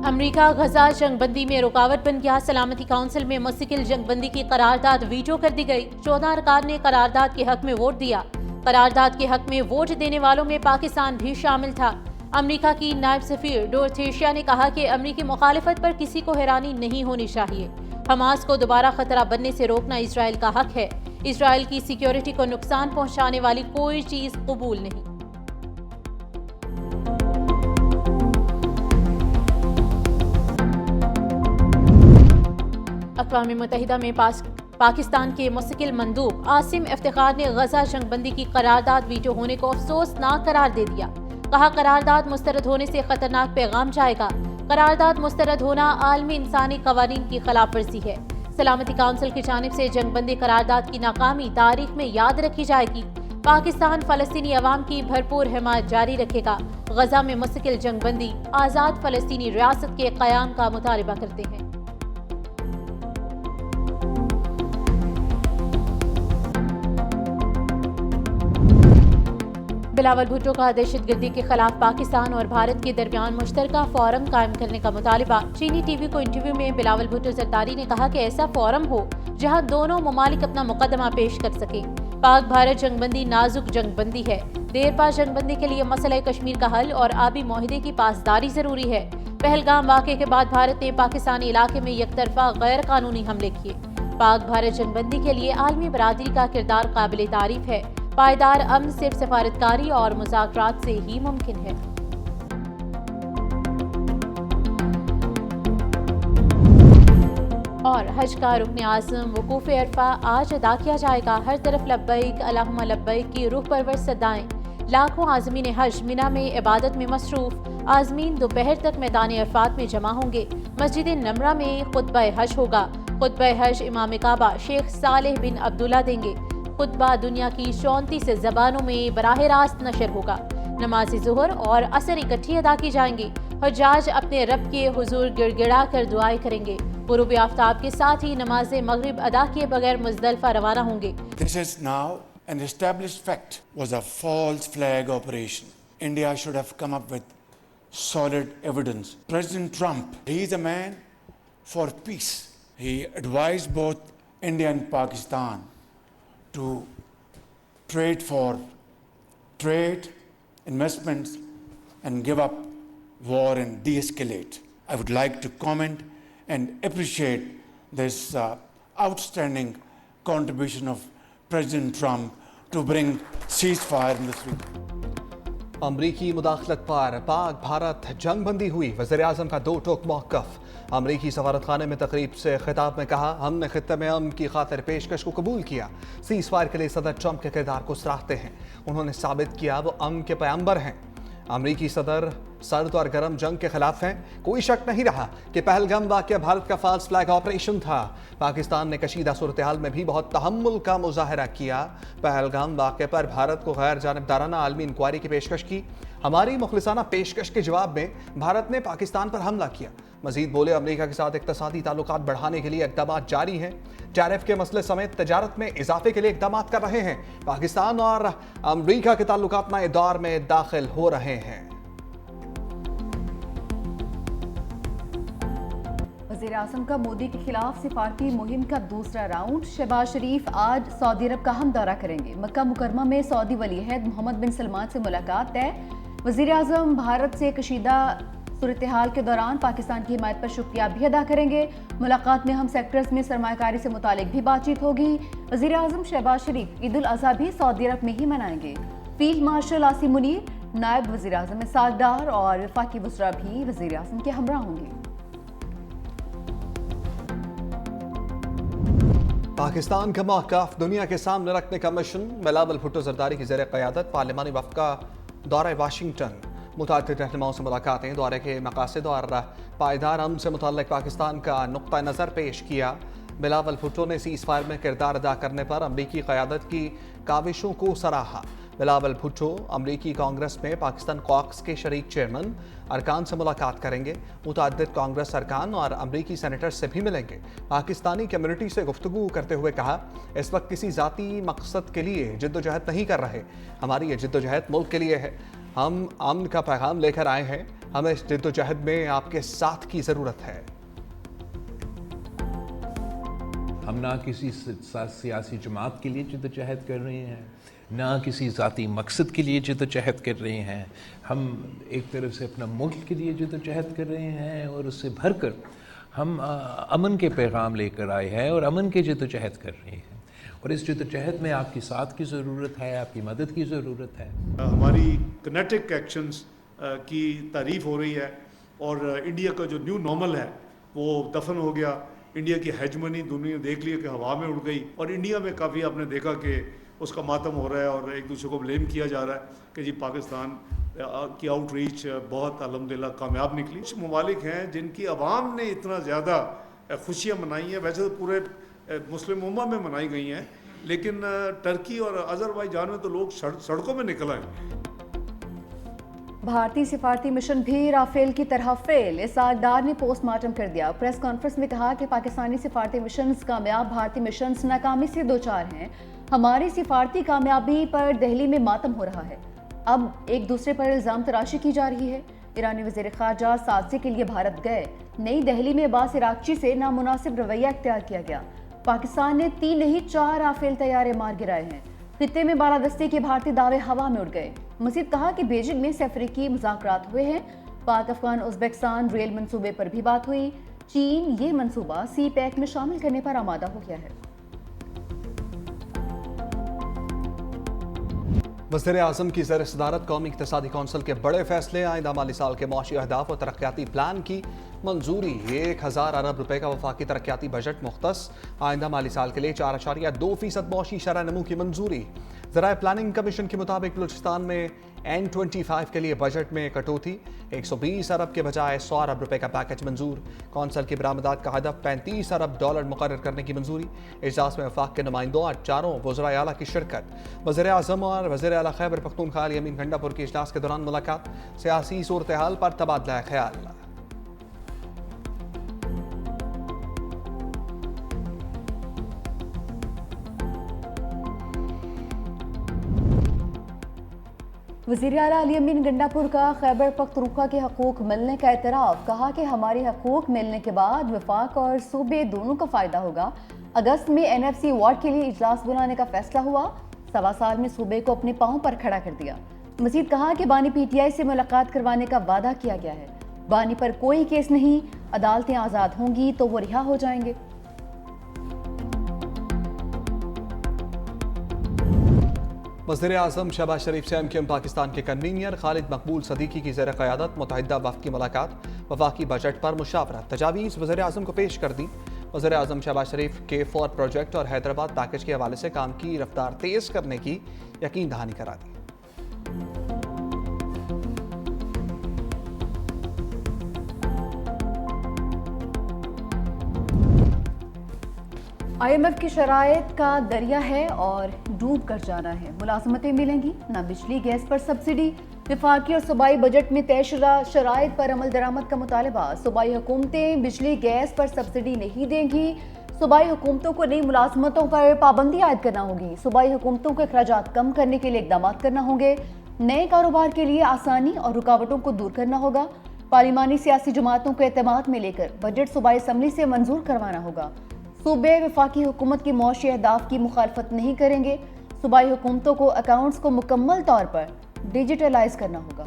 امریکہ غزہ جنگ بندی میں رکاوٹ بن گیا۔ سلامتی کونسل میں مستقل جنگ بندی کی قرارداد ویٹو کر دی گئی۔ 14 ارکان نے قرارداد کے حق میں ووٹ دیا۔ قرارداد کے حق میں ووٹ دینے والوں میں پاکستان بھی شامل تھا۔ امریکہ کی نائب سفیر ڈورتھیشیا نے کہا کہ امریکی مخالفت پر کسی کو حیرانی نہیں ہونی چاہیے۔ حماس کو دوبارہ خطرہ بننے سے روکنا اسرائیل کا حق ہے۔ اسرائیل کی سیکیورٹی کو نقصان پہنچانے والی کوئی چیز قبول نہیں۔ اقوام متحدہ میں پاکستان کے مستقل مندوب عاصم افتخار نے غزہ جنگ بندی کی قرارداد ویٹو ہونے کو افسوسناک قرار دے دیا۔ کہا قرارداد مسترد ہونے سے خطرناک پیغام جائے گا۔ قرارداد مسترد ہونا عالمی انسانی قوانین کی خلاف ورزی ہے۔ سلامتی کونسل کی جانب سے جنگ بندی قرارداد کی ناکامی تاریخ میں یاد رکھی جائے گی۔ پاکستان فلسطینی عوام کی بھرپور حمایت جاری رکھے گا۔ غزہ میں مستقل جنگ بندی آزاد فلسطینی ریاست کے قیام کا مطالبہ کرتے ہیں۔ بلاول بھٹو کا دہشت گردی کے خلاف پاکستان اور بھارت کے درمیان مشترکہ فورم قائم کرنے کا مطالبہ۔ چینی ٹی وی کو انٹرویو میں بلاول بھٹو زرداری نے کہا کہ ایسا فورم ہو جہاں دونوں ممالک اپنا مقدمہ پیش کر سکیں۔ پاک بھارت جنگ بندی نازک جنگ بندی ہے۔ دیر پا جنگ بندی کے لیے مسئلہ کشمیر کا حل اور آبی معاہدے کی پاسداری ضروری ہے۔ پہلگام واقعے کے بعد بھارت نے پاکستانی علاقے میں یک طرفہ غیر قانونی حملے کیے۔ پاک بھارت جنگ بندی کے لیے عالمی برادری کا کردار قابل تعریف ہے۔ پائیدار امن صرف سفارتکاری اور مذاکرات سے ہی ممکن ہے۔ اور حج کا رکن اعظم وقوف عرفہ آج ادا کیا جائے گا۔ ہر طرف لبیک اللہم لبیک کی روح پرور صدائیں۔ لاکھوں عازمین حج مینا میں عبادت میں مصروف۔ عازمین دوپہر تک میدان عرفات میں جمع ہوں گے۔ مسجد نمرہ میں خطبہ حج ہوگا۔ خطبہ حج امام کعبہ شیخ صالح بن عبداللہ دیں گے۔ خطبہ دنیا کی 34 زبانوں میں براہ راست نشر ہوگا۔ نماز ظہر اور عصر اکٹھی ادا کی جائیں گی۔ حجاج اپنے رب کے حضور گڑ گڑا کر دعائیں کریں گے۔ غروب آفتاب کے ساتھ ہی نماز مغرب ادا کیے بغیر مزدلفہ روانہ ہوں گے۔ This is now an established fact. Was a false flag operation. India should have come up with solid evidence. President Trump, he is a man for peace. He advised both India and Pakistan to trade for trade, investments, and give up war and de-escalate. I would like to comment and appreciate this outstanding contribution of President Trump to bring ceasefire in this region. امریکی مداخلت پر پاک بھارت جنگ بندی ہوئی۔ وزیر اعظم کا دو ٹوک موقف۔ امریکی سفارت خانے میں تقریب سے خطاب میں کہا ہم نے خطے میں امن کی خاطر پیشکش کو قبول کیا۔ سیز فائر کے لیے صدر ٹرمپ کے کردار کو سراہتے ہیں۔ انہوں نے ثابت کیا وہ امن کے پیامبر ہیں۔ امریکی صدر سرد اور گرم جنگ کے خلاف ہیں۔ کوئی شک نہیں رہا کہ پہلگام واقعہ بھارت کا فالس فلیگ آپریشن تھا۔ پاکستان نے کشیدہ صورتحال میں بھی بہت تحمل کا مظاہرہ کیا۔ پہلگام واقعے پر بھارت کو غیر جانبدارانہ عالمی انکوائری کی پیشکش کی۔ ہماری مخلصانہ پیشکش کے جواب میں بھارت نے پاکستان پر حملہ کیا۔ مزید بولے امریکہ کے ساتھ اقتصادی تعلقات بڑھانے کے لیے اقدامات جاری ہیں۔ ٹیرف کے مسئلے سمیت تجارت میں اضافے کے لیے اقدامات کر رہے ہیں۔ پاکستان اور امریکہ کے تعلقات نئے دور میں داخل ہو رہے ہیں۔ وزیر اعظم کا مودی کے خلاف سفارتی مہم کا دوسرا راؤنڈ۔ شہباز شریف آج سعودی عرب کا ہم دورہ کریں گے۔ مکہ مکرمہ میں سعودی ولی عہد محمد بن سلمان سے ملاقات ہے۔ وزیر اعظم بھارت سے کشیدہ صورتحال کے دوران پاکستان کی حمایت پر شکریہ بھی ادا کریں گے۔ ملاقات میں ہم سیکٹرز میں سرمایہ کاری سے متعلق بھی بات چیت ہوگی۔ وزیر اعظم شہباز شریف عید الاضحیٰ بھی سعودی عرب میں ہی منائیں گے۔ فیلڈ مارشل عاصم منیر، نائب وزیر اعظم اسحاق ڈار اور وفاقی وزراء بھی وزیر اعظم کے ہمراہ ہوں گے۔ پاکستان کا موقف دنیا کے سامنے رکھنے کا مشن۔ بلاول بھٹو زرداری کی زیر قیادت پارلیمانی وفد کا دورہ واشنگٹن۔ متعدد رہنماؤں سے ملاقاتیں، دورے کے مقاصد اور پائیدار امن سے متعلق پاکستان کا نقطہ نظر پیش کیا۔ بلاول بھٹو نے سیز فائر میں کردار ادا کرنے پر امریکی قیادت کی کاوشوں کو سراہا۔ بلاول بھٹو امریکی کانگریس میں پاکستان قاکس کے شریک چیئرمین ارکان سے ملاقات کریں گے۔ متعدد کانگریس ارکان اور امریکی سینیٹرز سے بھی ملیں گے۔ پاکستانی کمیونٹی سے گفتگو کرتے ہوئے کہا اس وقت کسی ذاتی مقصد کے لیے جدوجہد نہیں کر رہے، ہماری یہ جدوجہد ملک کے لیے ہے۔ ہم امن کا پیغام لے کر آئے ہیں، ہمیں اس جدوجہد میں آپ کے ساتھ کی ضرورت ہے۔ ہم نہ کسی سیاسی جماعت کے لیے جدوجہد کر رہے ہیں، نہ کسی ذاتی مقصد کے لیے جدوجہد کر رہے ہیں۔ ہم ایک طرف سے اپنا ملک کے لیے جدوجہد کر رہے ہیں اور اس سے بھر کر ہم امن کے پیغام لے کر آئے ہیں اور امن کے جدوجہد کر رہے ہیں، اور اس جدوجہد میں آپ کی ساتھ کی ضرورت ہے، آپ کی مدد کی ضرورت ہے۔ ہماری کنیکٹک ایکشنز کی تعریف ہو رہی ہے، اور انڈیا کا جو نیو نارمل ہے وہ دفن ہو گیا۔ انڈیا کی ہیجمنی دنیا دیکھ لی کہ ہوا میں اڑ گئی، اور انڈیا میں کافی آپ نے دیکھا کہ اس کا ماتم ہو رہا ہے اور ایک دوسرے کو بلیم کیا جا رہا ہے کہ جی پاکستان کی آؤٹ ریچ بہت الحمدللہ کامیاب نکلی۔ کچھ ممالک ہیں جن کی عوام نے اتنا زیادہ خوشیاں منائی ہیں، ویسے تو پورے مسلم امہ میں منائی گئی ہیں، لیکن ٹرکی اور آذربائیجان میں تو لوگ سڑکوں میں نکل آئے۔ بھارتی سفارتی مشن بھی رافیل کی طرح فیل، اسحاق ڈار نے پوسٹ مارٹم کر دیا۔ پریس کانفرنس میں کہا کہ پاکستانی سفارتی مشنز کامیاب، بھارتی مشنز ناکامی سے دوچار ہیں۔ ہماری سفارتی کامیابی پر دہلی میں ماتم ہو رہا ہے، اب ایک دوسرے پر الزام تراشی کی جا رہی ہے۔ ایرانی وزیر خارجہ سازشی کے لیے بھارت گئے، نئی دہلی میں عباس عراقچی سے نامناسب رویہ اختیار کیا گیا۔ پاکستان نے 3 نہیں 4 رافیل طیارے مار گرائے ہیں۔ خطے میں بالادستی کے بھارتی دعوے ہوا میں اڑ گئے۔ مزید کہا کہ بیجنگ میں سے افریقی مذاکرات ہوئے ہیں، پاک افغان ازبکستان ریل منصوبے پر بھی بات ہوئی۔ چین یہ منصوبہ سی پیک میں شامل کرنے پر آمادہ ہو گیا ہے۔ وزیر اعظم کی زیر صدارت قومی اقتصادی کونسل کے بڑے فیصلے، آئندہ مالی سال کے معاشی اہداف اور ترقیاتی پلان کی منظوری۔ 1000 ارب روپے کا وفاقی ترقیاتی بجٹ مختص، آئندہ مالی سال کے لیے 4.2% معاشی شرح نمو کی منظوری۔ ذرائع پلاننگ کمیشن کے مطابق بلوچستان میں N25 کے لیے بجٹ میں کٹوتی، 120 ارب کے بجائے 100 ارب روپے کا پیکج منظور۔ کونسل کی برآمدات کا ہدف $35 ارب مقرر کرنے کی منظوری۔ اجلاس میں وفاق کے نمائندوں اور 4 وزرائے اعلیٰ کی شرکت۔ وزیر اعظم اور وزیر اعلیٰ خیبر پختونخوا الیمین گنڈا پور کی اجلاس کے دوران ملاقات، سیاسی صورتحال پر تبادلہ خیال۔ وزیر اعلیٰ علی امین گنڈا پور کا خیبر پختونخوا کے حقوق ملنے کا اعتراف، کہا کہ ہمارے حقوق ملنے کے بعد وفاق اور صوبے دونوں کا فائدہ ہوگا۔ اگست میں NFC وارڈ کے لیے اجلاس بلانے کا فیصلہ ہوا، 1.25 سال میں صوبے کو اپنے پاؤں پر کھڑا کر دیا۔ مزید کہا کہ بانی PTI سے ملاقات کروانے کا وعدہ کیا گیا ہے، بانی پر کوئی کیس نہیں، عدالتیں آزاد ہوں گی تو وہ رہا ہو جائیں گے۔ وزیر اعظم شہباز شریف سے MKM پاکستان کے کنوینر خالد مقبول صدیقی کی زیر قیادت متحدہ وفد کی ملاقات، وفاقی بجٹ پر مشاورت، تجاویز وزیر اعظم کو پیش کر دی۔ وزیر اعظم شہباز شریف K4 پروجیکٹ اور حیدرآباد پیکج کے حوالے سے کام کی رفتار تیز کرنے کی یقین دہانی کرا دی۔ IMF کی شرائط کا دریا ہے اور ڈوب کر جانا ہے، ملازمتیں ملیں گی نہ بجلی گیس پر سبسڈی۔ وفاقی اور صوبائی بجٹ میں طے شدہ شرائط پر عمل درآمد کا مطالبہ، صوبائی حکومتیں بجلی گیس پر سبسڈی نہیں دیں گی، صوبائی حکومتوں کو نئی ملازمتوں پر پابندی عائد کرنا ہوگی، صوبائی حکومتوں کے اخراجات کم کرنے کے لیے اقدامات کرنا ہوں گے، نئے کاروبار کے لیے آسانی اور رکاوٹوں کو دور کرنا ہوگا، پارلیمانی سیاسی جماعتوں کو اعتماد میں لے کر بجٹ صوبائی اسمبلی سے منظور کروانا ہوگا، صوبے وفاقی حکومت کی معاشی اہداف کی مخالفت نہیں کریں گے، صوبائی حکومتوں کو اکاؤنٹس کو مکمل طور پر ڈیجیٹلائز کرنا ہوگا۔